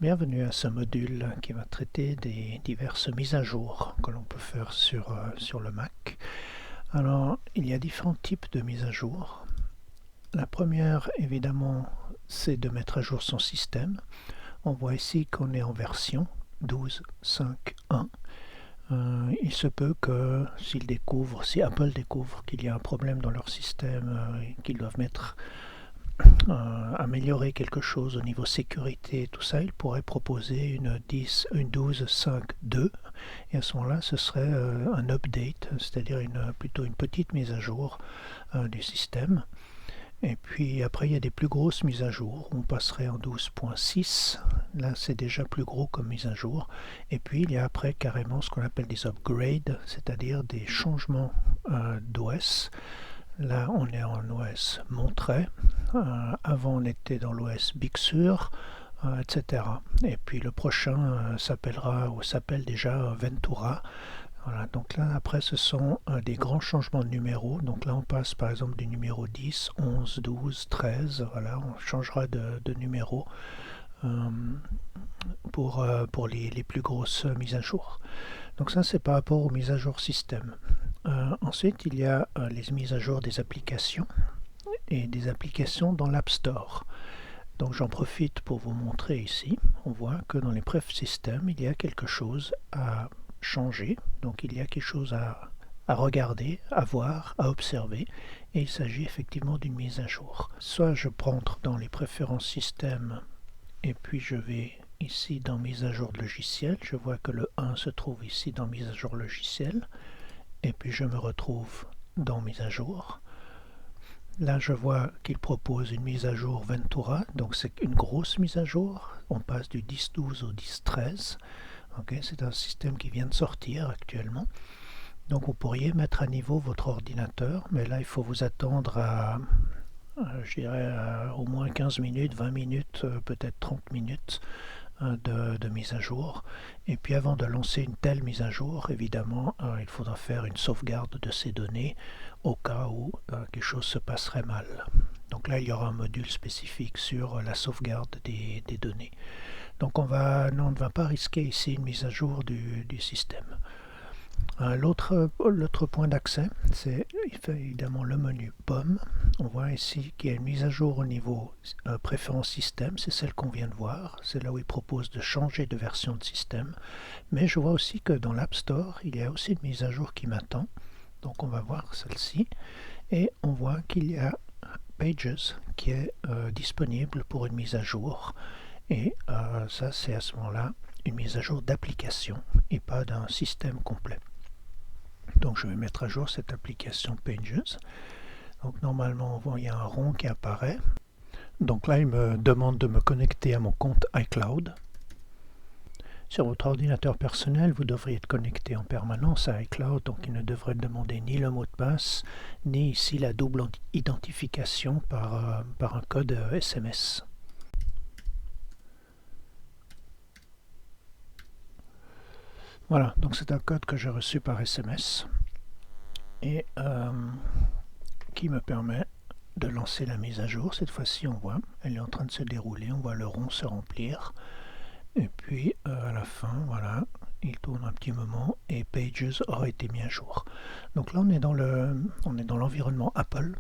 Bienvenue à ce module qui va traiter des diverses mises à jour que l'on peut faire sur le Mac. Alors, il y a différents types de mises à jour. La première, évidemment, c'est de mettre à jour son système. On voit ici qu'on est en version 12.5.1. Il se peut que si Apple découvre qu'il y a un problème dans leur système et qu'ils doivent améliorer quelque chose au niveau sécurité et tout ça, il pourrait proposer une 12.5.2 et à ce moment-là ce serait un update, c'est-à-dire plutôt une petite mise à jour du système. Et puis après il y a des plus grosses mises à jour, on passerait en 12.6, là c'est déjà plus gros comme mise à jour. Et puis il y a après carrément ce qu'on appelle des upgrades, c'est-à-dire des changements d'OS. Là, on est en OS Monterey. Avant, on était dans l'OS Big Sur, etc. Et puis le prochain s'appelle déjà Ventura. Voilà, donc là, après, ce sont des grands changements de numéros. Donc là, on passe par exemple du numéro 10, 11, 12, 13. Voilà, on changera de numéro pour les plus grosses mises à jour. Donc ça, c'est par rapport aux mises à jour système. Ensuite, il y a les mises à jour des applications et des applications dans l'App Store. Donc j'en profite pour vous montrer ici. On voit que dans les pref système, il y a quelque chose à changer. Donc il y a quelque chose à regarder, à voir, à observer. Et il s'agit effectivement d'une mise à jour. Soit je rentre dans les préférences système et puis je vais ici dans mise à jour de logiciel. Je vois que le 1 se trouve ici dans mise à jour logiciel. Et puis je me retrouve dans mise à jour. Là je vois qu'il propose une mise à jour Ventura, donc c'est une grosse mise à jour. On passe du 10.12 au 10.13. Okay, c'est un système qui vient de sortir actuellement. Donc vous pourriez mettre à niveau votre ordinateur, mais là il faut vous attendre je dirais au moins 15 minutes, 20 minutes, peut-être 30 minutes de mise à jour. Et puis avant de lancer une telle mise à jour, évidemment, il faudra faire une sauvegarde de ces données au cas où quelque chose se passerait mal. Donc là, il y aura un module spécifique sur la sauvegarde des données. Donc on ne va pas risquer ici une mise à jour du système. L'autre point d'accès, c'est évidemment le menu Pomme. On voit ici qu'il y a une mise à jour au niveau préférence système, c'est celle qu'on vient de voir. C'est là où il propose de changer de version de système. Mais je vois aussi que dans l'App Store, il y a aussi une mise à jour qui m'attend. Donc on va voir celle-ci. Et on voit qu'il y a Pages qui est disponible pour une mise à jour. Et ça, c'est à ce moment-là une mise à jour d'application et pas d'un système complet. Donc je vais mettre à jour cette application Pages. Donc normalement, on voit il y a un rond qui apparaît. Donc là, il me demande de me connecter à mon compte iCloud. Sur votre ordinateur personnel, vous devriez être connecté en permanence à iCloud, donc il ne devrait demander ni le mot de passe, ni ici la double identification par un code SMS. Voilà, donc c'est un code que j'ai reçu par SMS et qui me permet de lancer la mise à jour. Cette fois-ci, on voit, elle est en train de se dérouler, on voit le rond se remplir. Et puis à la fin, voilà, il tourne un petit moment et Pages aura été mis à jour. Donc là, on est dans l'environnement Apple,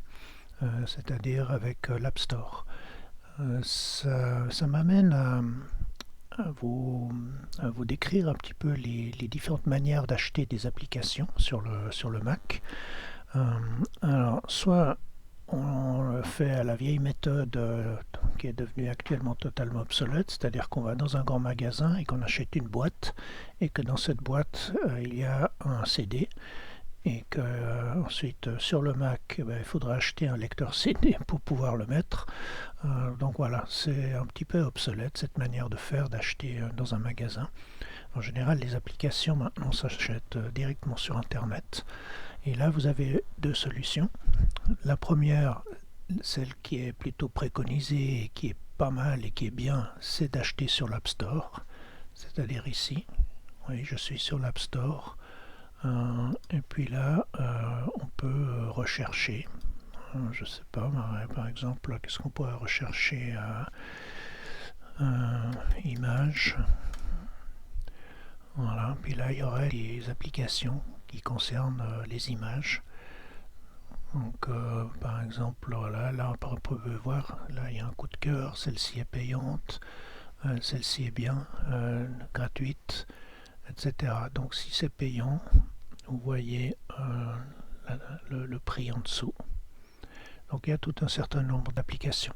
c'est-à-dire avec l'App Store. Ça m'amène à vous décrire un petit peu les différentes manières d'acheter des applications sur le Mac. Alors, soit on le fait à la vieille méthode qui est devenue actuellement totalement obsolète, c'est-à-dire qu'on va dans un grand magasin et qu'on achète une boîte et que dans cette boîte il y a un CD et que ensuite sur le Mac il faudra acheter un lecteur CD pour pouvoir le mettre. Donc voilà, c'est un petit peu obsolète cette manière de faire, d'acheter dans un magasin. En général, les applications maintenant s'achètent directement sur Internet. Et là, vous avez deux solutions. La première, celle qui est plutôt préconisée et qui est pas mal et qui est bien, c'est d'acheter sur l'App Store, c'est-à-dire ici. Oui, je suis sur l'App Store. Et puis là, on peut rechercher. Je sais pas, par exemple, qu'est-ce qu'on pourrait rechercher? images. Voilà, puis là il y aurait les applications qui concernent les images. Donc par exemple, voilà, là on peut voir, là il y a un coup de cœur, celle-ci est payante, celle-ci est bien, gratuite, etc. Donc si c'est payant, vous voyez le prix en dessous. Donc il y a tout un certain nombre d'applications.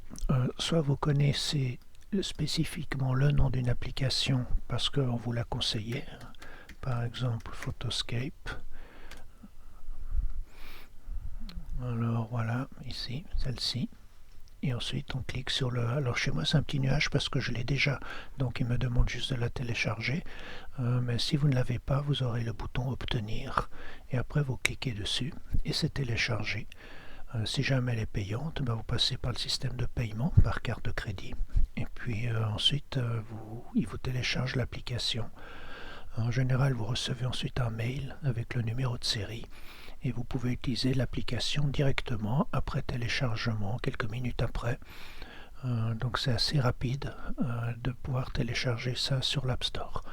Soit vous connaissez spécifiquement le nom d'une application parce qu'on vous l'a conseillé, par exemple Photoscape. Alors voilà, ici, celle-ci. Et ensuite on clique sur le... Alors chez moi c'est un petit nuage parce que je l'ai déjà, donc il me demande juste de la télécharger. Mais si vous ne l'avez pas, vous aurez le bouton obtenir. Et après vous cliquez dessus et c'est téléchargé. Si jamais elle est payante, vous passez par le système de paiement, par carte de crédit. Et puis ensuite, il vous télécharge l'application. En général, vous recevez ensuite un mail avec le numéro de série. Et vous pouvez utiliser l'application directement après téléchargement, quelques minutes après. Donc c'est assez rapide de pouvoir télécharger ça sur l'App Store.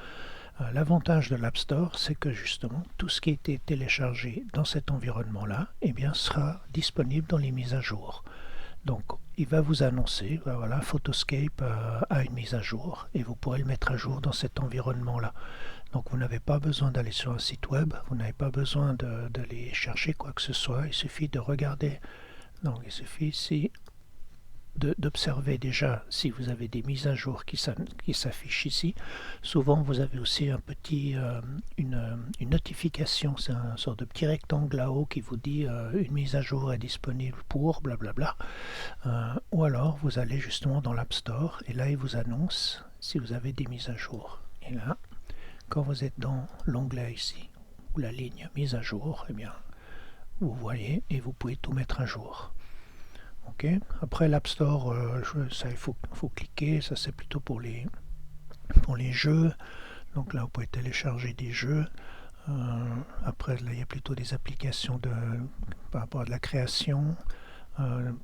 L'avantage de l'App Store, c'est que justement, tout ce qui a été téléchargé dans cet environnement-là, eh bien, sera disponible dans les mises à jour. Donc, il va vous annoncer, voilà, Photoscape a une mise à jour, et vous pourrez le mettre à jour dans cet environnement-là. Donc, vous n'avez pas besoin d'aller sur un site web, vous n'avez pas besoin d'aller chercher quoi que ce soit, il suffit de regarder. Donc, il suffit ici d'observer déjà si vous avez des mises à jour qui s'affichent ici. Souvent vous avez aussi un petit, une notification, c'est un sort de petit rectangle là-haut qui vous dit une mise à jour est disponible pour blablabla. Ou alors vous allez justement dans l'App Store et là il vous annonce si vous avez des mises à jour. Et là, quand vous êtes dans l'onglet ici, ou la ligne mise à jour, eh bien vous voyez et vous pouvez tout mettre à jour. Okay. Après l'App Store, il faut cliquer, ça c'est plutôt pour les jeux. Donc là vous pouvez télécharger des jeux. Après là il y a plutôt des applications par rapport à de la création,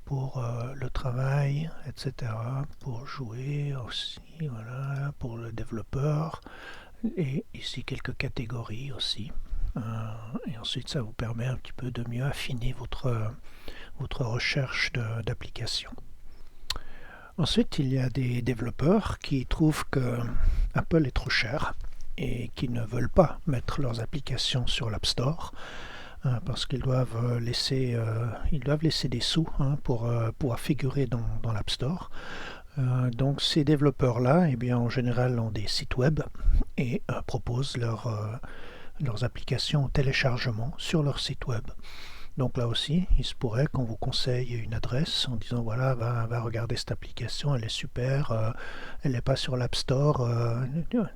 pour le travail, etc. Pour jouer aussi, voilà, pour le développeur. Et ici quelques catégories aussi. Et ensuite ça vous permet un petit peu de mieux affiner votre recherche d'applications. Ensuite, il y a des développeurs qui trouvent que Apple est trop cher et qui ne veulent pas mettre leurs applications sur l'App Store parce qu'ils doivent laisser des sous pour pouvoir figurer dans l'App Store. Donc ces développeurs-là, eh bien, en général, ont des sites web et proposent leurs applications au téléchargement sur leur site web. Donc là aussi, il se pourrait qu'on vous conseille une adresse en disant voilà, va regarder cette application, elle est super, elle n'est pas sur l'App Store,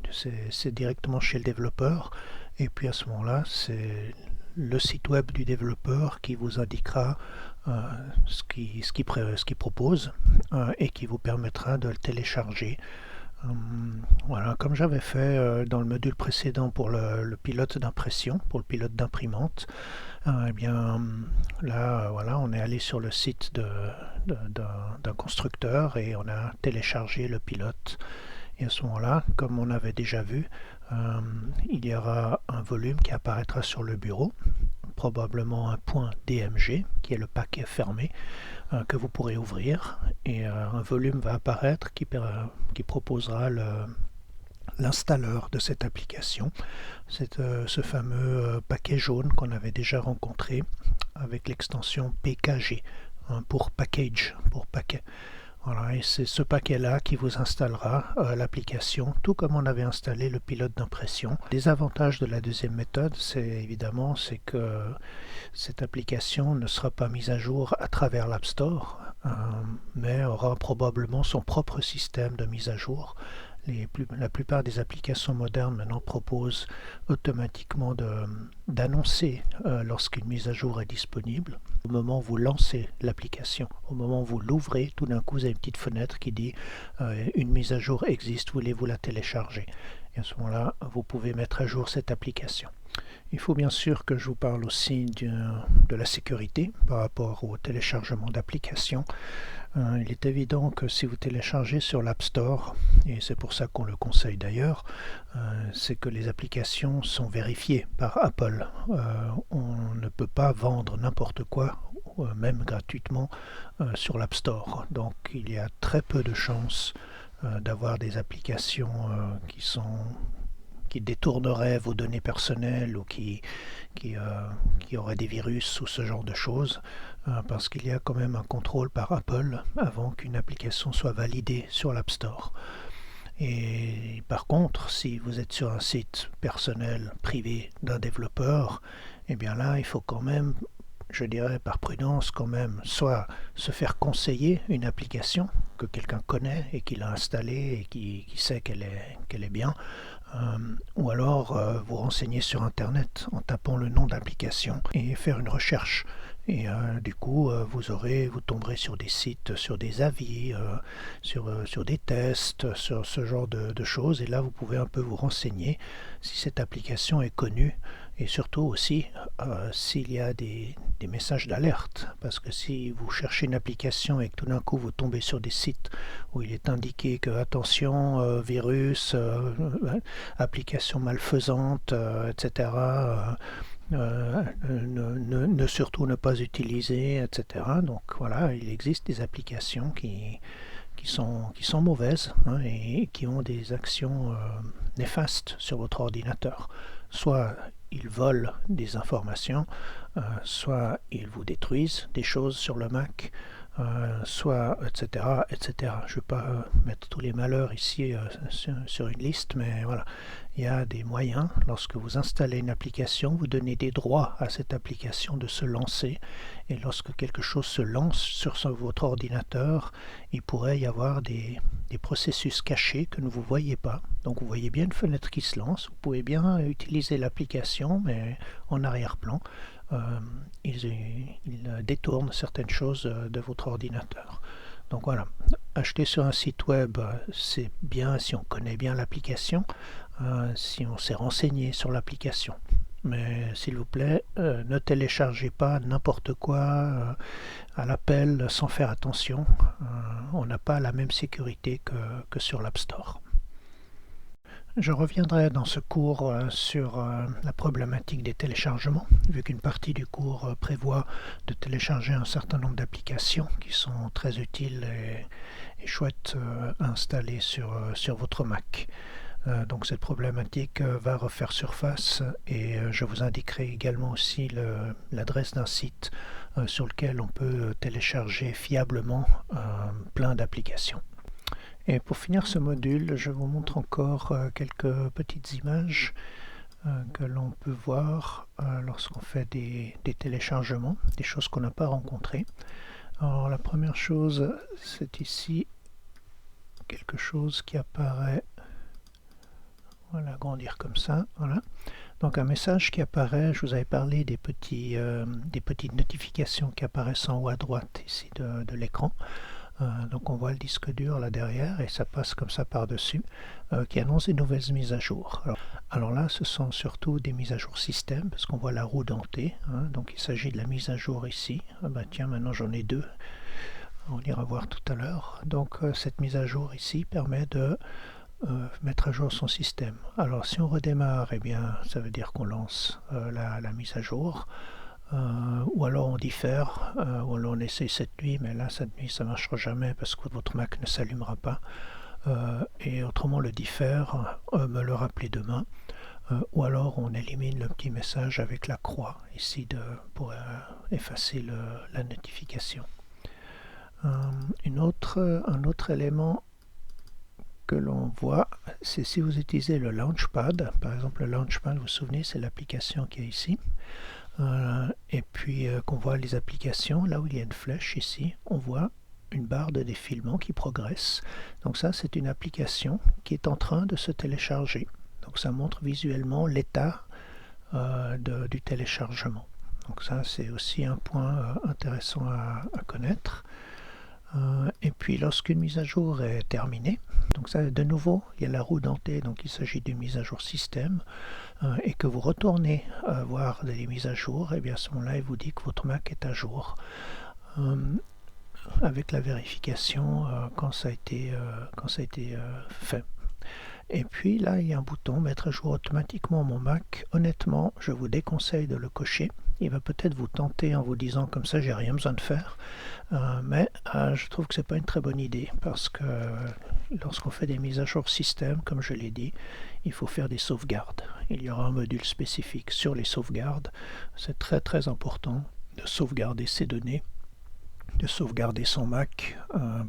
c'est directement chez le développeur. Et puis à ce moment-là, c'est le site web du développeur qui vous indiquera ce qu'il propose et qui vous permettra de le télécharger. Voilà, comme j'avais fait dans le module précédent pour le pilote d'impression, pour le pilote d'imprimante, eh bien là voilà, on est allé sur le site d'un constructeur et on a téléchargé le pilote. Et à ce moment-là, comme on avait déjà vu, il y aura un volume qui apparaîtra sur le bureau, probablement un .dmg qui est le paquet fermé que vous pourrez ouvrir, et un volume va apparaître qui proposera l'installeur de cette application. C'est ce fameux paquet jaune qu'on avait déjà rencontré avec l'extension PKG pour package, pour paquet. Voilà, et c'est ce paquet-là qui vous installera l'application, tout comme on avait installé le pilote d'impression. Les avantages de la deuxième méthode, c'est que cette application ne sera pas mise à jour à travers l'App Store, mais aura probablement son propre système de mise à jour. La plupart des applications modernes maintenant proposent automatiquement d'annoncer lorsqu'une mise à jour est disponible. Au moment où vous lancez l'application, au moment où vous l'ouvrez, tout d'un coup vous avez une petite fenêtre qui dit une mise à jour existe, voulez-vous la télécharger? Et à ce moment-là, vous pouvez mettre à jour cette application. Il faut bien sûr que je vous parle aussi de la sécurité par rapport au téléchargement d'applications. Il est évident que si vous téléchargez sur l'App Store, et c'est pour ça qu'on le conseille d'ailleurs, c'est que les applications sont vérifiées par Apple. On ne peut pas vendre n'importe quoi, même gratuitement, sur l'App Store. Donc il y a très peu de chances d'avoir des applications qui détourneraient vos données personnelles ou qui auraient des virus ou ce genre de choses, parce qu'il y a quand même un contrôle par Apple avant qu'une application soit validée sur l'App Store. Et par contre, si vous êtes sur un site personnel, privé d'un développeur, eh bien là, il faut quand même, je dirais par prudence quand même, soit se faire conseiller une application que quelqu'un connaît et qui l'a installée et qui sait qu'elle est bien, ou alors vous renseigner sur internet en tapant le nom d'application et faire une recherche. Et du coup, vous tomberez sur des sites, sur des avis, sur des tests, sur ce genre de choses. Et là, vous pouvez un peu vous renseigner si cette application est connue et surtout aussi s'il y a des messages d'alerte. Parce que si vous cherchez une application et que tout d'un coup vous tombez sur des sites où il est indiqué que attention, virus, application malfaisante, etc., surtout ne pas utiliser, etc. Donc voilà, il existe des applications qui sont mauvaises, hein, et qui ont des actions néfastes sur votre ordinateur. Soit ils volent des informations, soit ils vous détruisent des choses sur le Mac, soit etc. etc. Je ne vais pas mettre tous les malheurs ici sur une liste, mais voilà. Il y a des moyens, lorsque vous installez une application, vous donnez des droits à cette application de se lancer, et lorsque quelque chose se lance sur votre ordinateur, il pourrait y avoir des processus cachés que ne vous voyez pas. Donc vous voyez bien une fenêtre qui se lance, vous pouvez bien utiliser l'application, mais en arrière-plan, il détourne certaines choses de votre ordinateur. Donc voilà, acheter sur un site web, c'est bien si on connaît bien l'application, si on s'est renseigné sur l'application. Mais s'il vous plaît, ne téléchargez pas n'importe quoi à l'appel sans faire attention. On n'a pas la même sécurité que sur l'App Store. Je reviendrai dans ce cours sur la problématique des téléchargements, vu qu'une partie du cours prévoit de télécharger un certain nombre d'applications qui sont très utiles et chouettes à installer sur votre Mac. Donc cette problématique va refaire surface, et je vous indiquerai également aussi l'adresse d'un site sur lequel on peut télécharger fiablement plein d'applications. Et pour finir ce module, je vous montre encore quelques petites images que l'on peut voir lorsqu'on fait des téléchargements, des choses qu'on n'a pas rencontrées. Alors la première chose, c'est ici quelque chose qui apparaît. Voilà, agrandir comme ça, voilà. Donc un message qui apparaît, je vous avais parlé des petites notifications qui apparaissent en haut à droite ici de l'écran. Donc on voit le disque dur là derrière et ça passe comme ça par-dessus, qui annonce des nouvelles mises à jour. Alors là, ce sont surtout des mises à jour système, parce qu'on voit la roue dentée, hein, donc il s'agit de la mise à jour ici. Ah bah tiens, maintenant j'en ai deux, on ira voir tout à l'heure. Donc cette mise à jour ici permet de mettre à jour son système. Alors si on redémarre, eh bien ça veut dire qu'on lance la mise à jour. Ou alors on diffère, ou alors on essaie cette nuit, mais là cette nuit ça ne marchera jamais parce que votre Mac ne s'allumera pas, et autrement le diffère, me le rappeler demain, ou alors on élimine le petit message avec la croix ici pour effacer la notification. Un autre élément que l'on voit, c'est si vous utilisez le Launchpad. Par exemple, le Launchpad, vous vous souvenez, c'est l'application qui est ici. Et puis qu'on voit les applications, là où il y a une flèche ici, on voit une barre de défilement qui progresse. Donc ça, c'est une application qui est en train de se télécharger. Donc ça montre visuellement l'état du téléchargement. Donc ça, c'est aussi un point intéressant à connaître. Et puis lorsqu'une mise à jour est terminée, donc ça de nouveau il y a la roue dentée, donc il s'agit d'une mise à jour système, et que vous retournez voir les mises à jour, et bien à ce moment-là il vous dit que votre Mac est à jour, avec la vérification quand ça a été fait. Et puis là il y a un bouton mettre à jour automatiquement mon Mac. Honnêtement je vous déconseille de le cocher. Il va peut-être vous tenter en vous disant comme ça j'ai rien besoin de faire, mais je trouve que c'est pas une très bonne idée, parce que lorsqu'on fait des mises à jour système, comme je l'ai dit, il faut faire des sauvegardes. Il y aura un module spécifique sur les sauvegardes. C'est très très important de sauvegarder ces données, de sauvegarder son Mac,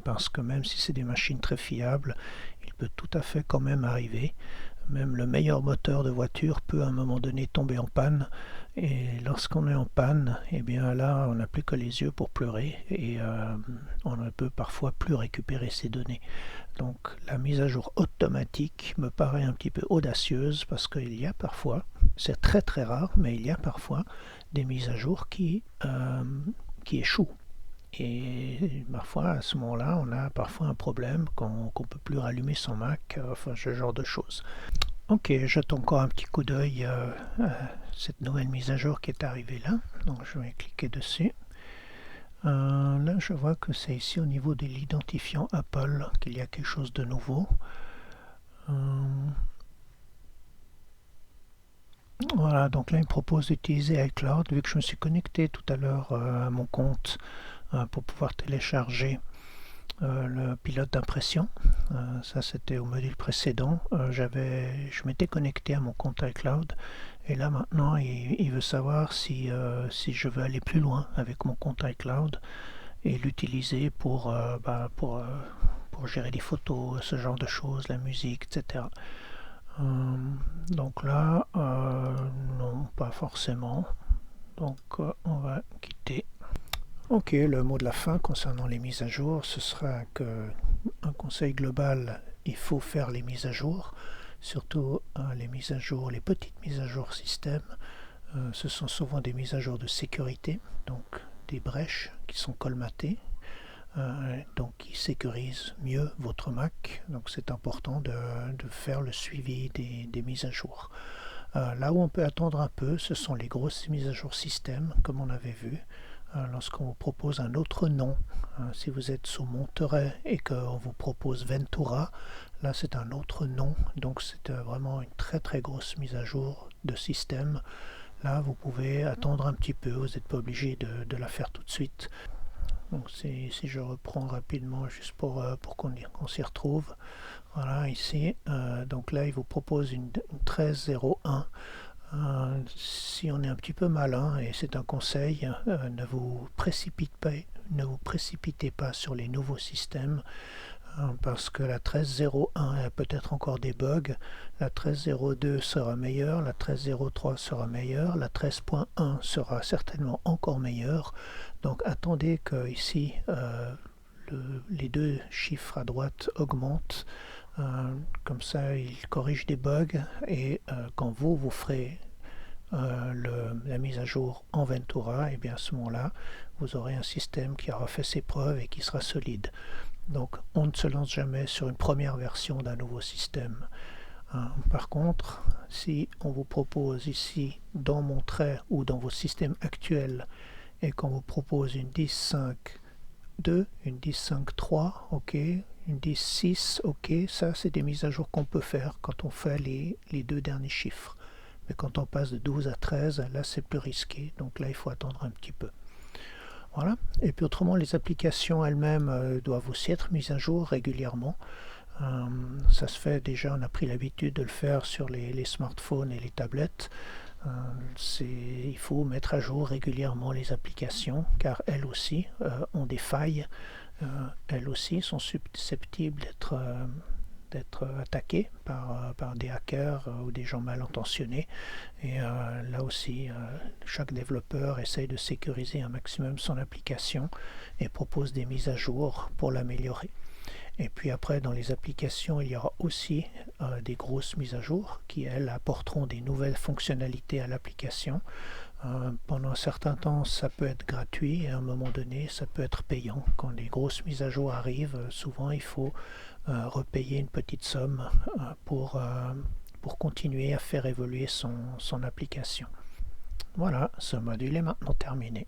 parce que même si c'est des machines très fiables, il peut tout à fait quand même arriver. Même le meilleur moteur de voiture peut à un moment donné tomber en panne, et lorsqu'on est en panne, et bien là on n'a plus que les yeux pour pleurer, et on ne peut parfois plus récupérer ces données. Donc la mise à jour automatique me paraît un petit peu audacieuse, parce qu'il y a parfois, c'est très très rare, mais il y a parfois des mises à jour qui échouent. Et parfois, à ce moment-là, on a parfois un problème qu'on ne peut plus rallumer son Mac, enfin ce genre de choses. Ok, jette encore un petit coup d'œil à cette nouvelle mise à jour qui est arrivée là. Donc je vais cliquer dessus. Là, je vois que c'est ici au niveau de l'identifiant Apple qu'il y a quelque chose de nouveau. Voilà, donc là, il me propose d'utiliser iCloud, vu que je me suis connecté tout à l'heure à mon compte pour pouvoir télécharger le pilote d'impression. Ça c'était au module précédent. Je m'étais connecté à mon compte iCloud, et là maintenant il veut savoir si je veux aller plus loin avec mon compte iCloud et l'utiliser pour gérer des photos, ce genre de choses, la musique, etc. Donc là, non, pas forcément. Donc on va quitter. Ok, le mot de la fin concernant les mises à jour, ce sera que un conseil global, il faut faire les mises à jour, surtout les mises à jour, les petites mises à jour système. Ce sont souvent des mises à jour de sécurité, donc des brèches qui sont colmatées, donc qui sécurisent mieux votre Mac. Donc c'est important de faire le suivi des mises à jour. Là où on peut attendre un peu, ce sont les grosses mises à jour système, comme on avait vu. Lorsqu'on vous propose un autre nom, si vous êtes sous Monterey et qu'on vous propose Ventura, là c'est un autre nom, donc c'est vraiment une très très grosse mise à jour de système. Là vous pouvez attendre un petit peu, vous n'êtes pas obligé de la faire tout de suite. Donc si je reprends rapidement juste pour qu'on s'y retrouve, voilà ici, donc là il vous propose une 1301. Si on est un petit peu malin, et c'est un conseil, ne vous précipitez pas sur les nouveaux systèmes, parce que la 13.01 a peut-être encore des bugs, la 13.02 sera meilleure, la 13.03 sera meilleure, la 13.1 sera certainement encore meilleure. Donc attendez que ici les deux chiffres à droite augmentent. Comme ça il corrige des bugs, et quand vous ferez la mise à jour en Ventura, et bien à ce moment là vous aurez un système qui aura fait ses preuves et qui sera solide. Donc on ne se lance jamais sur une première version d'un nouveau système. Par contre, si on vous propose ici dans mon trait ou dans vos systèmes actuels, et qu'on vous propose une 10.5.2, une 10.5.3, ok, une 10.6, ok, ça c'est des mises à jour qu'on peut faire quand on fait les deux derniers chiffres. Mais quand on passe de 12 à 13, là c'est plus risqué, donc là il faut attendre un petit peu. Voilà, et puis autrement les applications elles-mêmes doivent aussi être mises à jour régulièrement. Ça se fait déjà, on a pris l'habitude de le faire sur les smartphones et les tablettes. Il faut mettre à jour régulièrement les applications, car elles aussi ont des failles, elles aussi sont susceptibles d'être attaquées par des hackers ou des gens mal intentionnés. Et là aussi, chaque développeur essaye de sécuriser un maximum son application et propose des mises à jour pour l'améliorer. Et puis après, dans les applications, il y aura aussi des grosses mises à jour qui, elles, apporteront des nouvelles fonctionnalités à l'application. Pendant un certain temps, ça peut être gratuit et à un moment donné, ça peut être payant. Quand les grosses mises à jour arrivent, souvent il faut repayer une petite somme pour continuer à faire évoluer son application. Voilà, ce module est maintenant terminé.